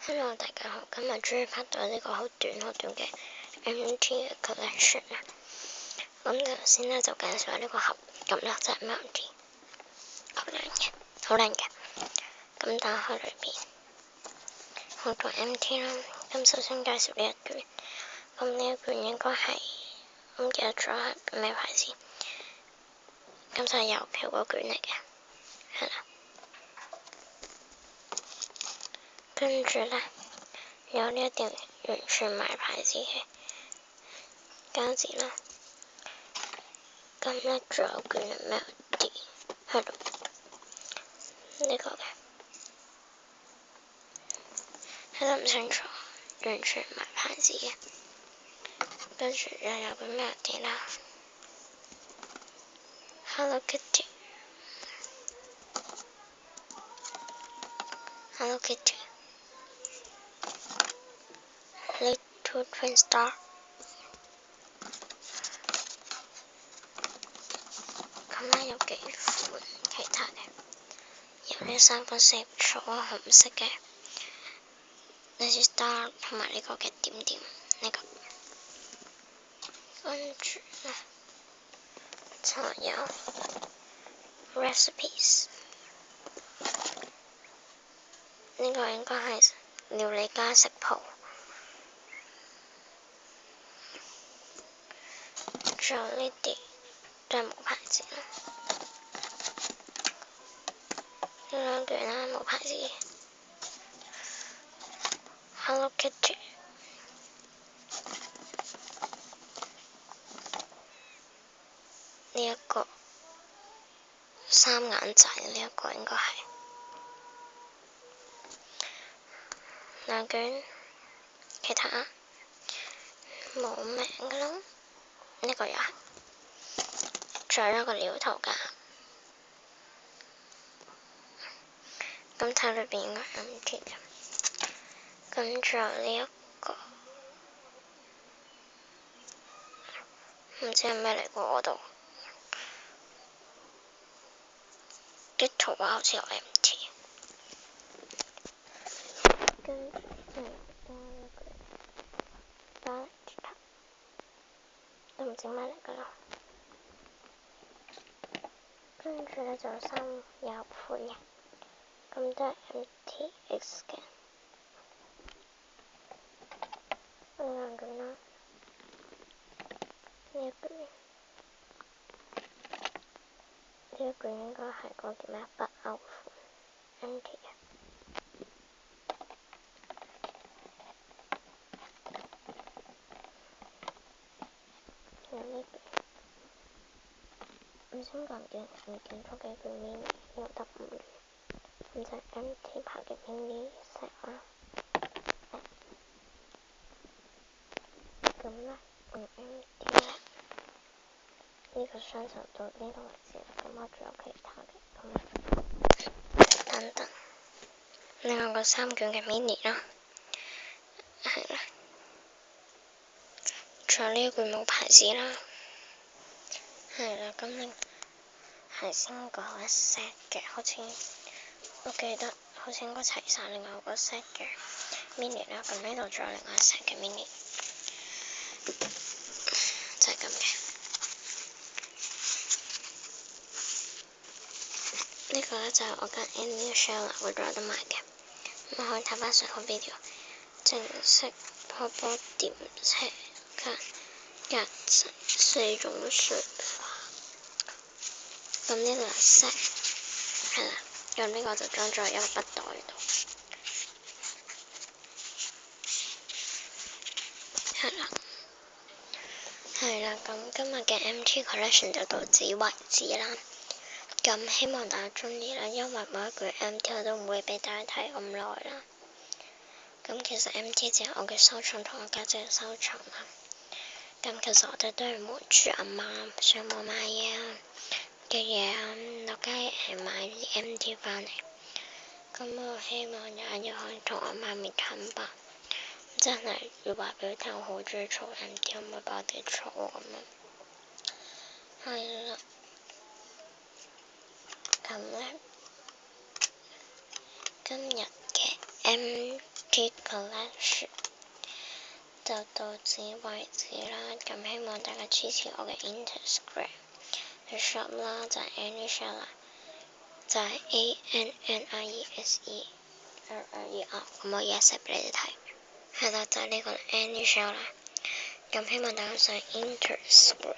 Hello，大家好，今日終於拍到呢個好短嘅 MT 嘅 collection 啦。咁頭先咧就介紹下呢個盒，咁咧就係 MT， 好靚嘅。咁打開裏邊好多 MT 啦。咁首先介紹呢一卷，咁呢一卷應該係唔記得咗係咩牌子，咁就係郵票嗰卷嚟嘅，係啦。跟住咧有呢一條完全唔係牌子嘅膠紙啦。咁咧仲有卷 Melody 喺度，呢個嘅睇得唔清楚，完全唔係牌子嘅。跟住又有卷 Melody 啦 ，Hello Kitty，Hello Kitty，Little Twin Star。咁咧有幾款其他嘅，有呢3款4草啊，紅色嘅 Little Star 同埋呢個嘅點點呢個。跟住咧就有 recipes， 呢個應該係料理家食譜。仲有呢啲都係冇牌子啦，呢兩卷啦冇牌子。Hello Kitty， 呢一個3眼仔，呢一個應該係兩卷，其他冇名㗎咯。呢個又係，仲有一個料圖架。咁睇裏邊應該係 MT 嘅。跟住有呢一個，唔知係咩嚟喎，我度啲圖畫好似有 MT。跟住就有多一個巴吉他，都唔知咩嚟㗎啦。跟住咧就有3款嘅，咁都係 MTX 嘅。呢兩卷啦，呢一卷應該係嗰個叫咩北歐款 MT 嘅。有呢卷，唔知點解唔見咗幾卷 mini， 有得5元，咁就係 MT 牌嘅 mini set 啦。咁咧MT 咧呢個箱就到呢度為止啦。咁我仲有其他嘅，咁等等，另外個3卷嘅 mini 啦，係啦，仲有呢一卷冇牌子啦，係啦。咁另係先嗰一 set 嘅，好似我記得好似應該齊晒另外嗰 set 嘅 mini 啦。咁呢度仲有另外一 set 嘅 mini， 就係咁嘅。呢個咧就係我間 Annie Shell 嗰度有得賣嘅，咁可以睇翻上個 video。正式泡泡點車隔層4種説法。咁呢兩 set 係啦，咁呢個就裝咗一個筆袋度，係啦。咁今日嘅 MT collection 就到此為止啦。咁希望大家中意啦，因為每一句 MT 我都唔會俾大家睇咁耐啦。咁其實 MT 只係我嘅收藏同我家姐嘅收藏啦。咁其實我哋都係瞞住阿媽上網買嘢啊嘅嘢啊，落街買啲 MT 翻嚟。咁我希望有一日可以同我媽咪坦白，真係要話俾佢聽，我好中意儲 MT， 可唔可以幫我哋儲咁樣？係啦。咁咧，今日嘅 MT Collection 就到此為止啦。咁希望大家支持我嘅 Instagram 嘅 shop 啦，就係 Annieser 啦，就係 ANNIESERRER。咁我而家寫俾你哋睇，係啦，就係呢個 Annieser 啦。咁希望大家上 Instagram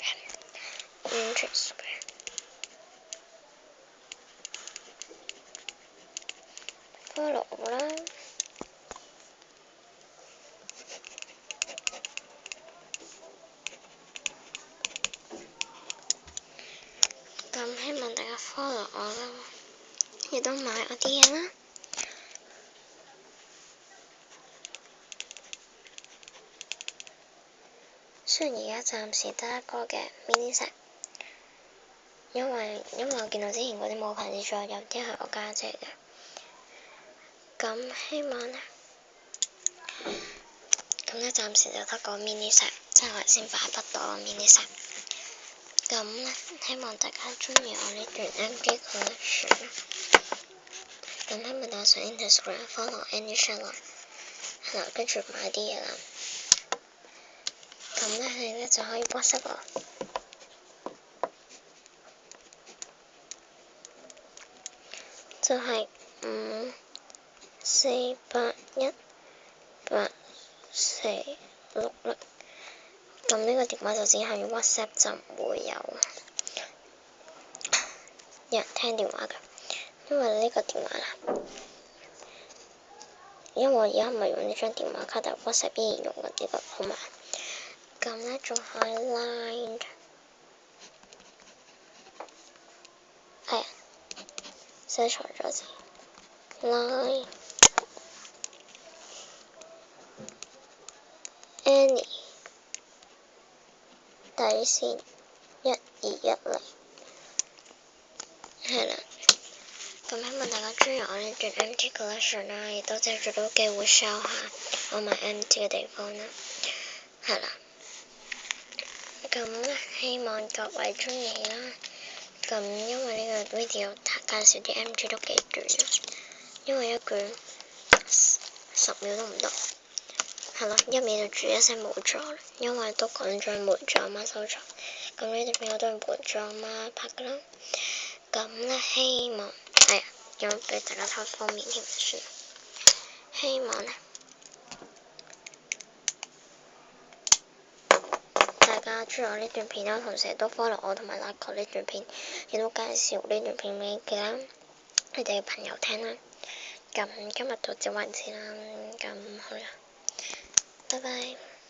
follow 我啦。咁希望大家 follow 我啦，亦都買我啲嘢啦。雖然而家暫時得一個嘅 mini set，因為我見到之前嗰啲冇牌子咗，有啲係我家姐嘅。咁希望呢，咁咧暫時就得個 mini set，即係我先發不到個 mini set。咁呢，希望大家中意我呢段 MT Collection。咁希望大家上 Instagram follow Annieser啦，係啦，跟住買啲嘢啦。咁咧你咧就可以 WhatsApp 我，就係54818466。咁呢個電話就只係 WhatsApp，就唔會有人聽電話㗎，因為呢個電話啦，因為我而家唔係用呢張電話卡，但係 WhatsApp 依然用緊呢個號碼。咁咧仲係 Line， 係啊，寫錯咗字 ，Line Annie 底線1210，係啦。咁希望大家中意我呢段 MT Collection 啦，亦都借住到機會 show 下我買 MT 嘅地方啦，係啦。咁咧希望各位中意啦。咁因為呢個 video 介紹啲 MT 都幾短啊，因為一卷10秒都唔到，係咯，1秒就住一聲冇咗啦，因為都講咗門咗阿媽收藏。咁呢條片我都係門咗阿媽拍噶啦。咁咧希望，哎呀，咁俾大家睇封面添算。希望咧大家中意我呢段片啦，同時都 follow 我同埋 like 我呢段片，亦都介紹呢段片俾其他你哋嘅朋友聽啦。咁今日到此為止啦，咁好啦，拜拜。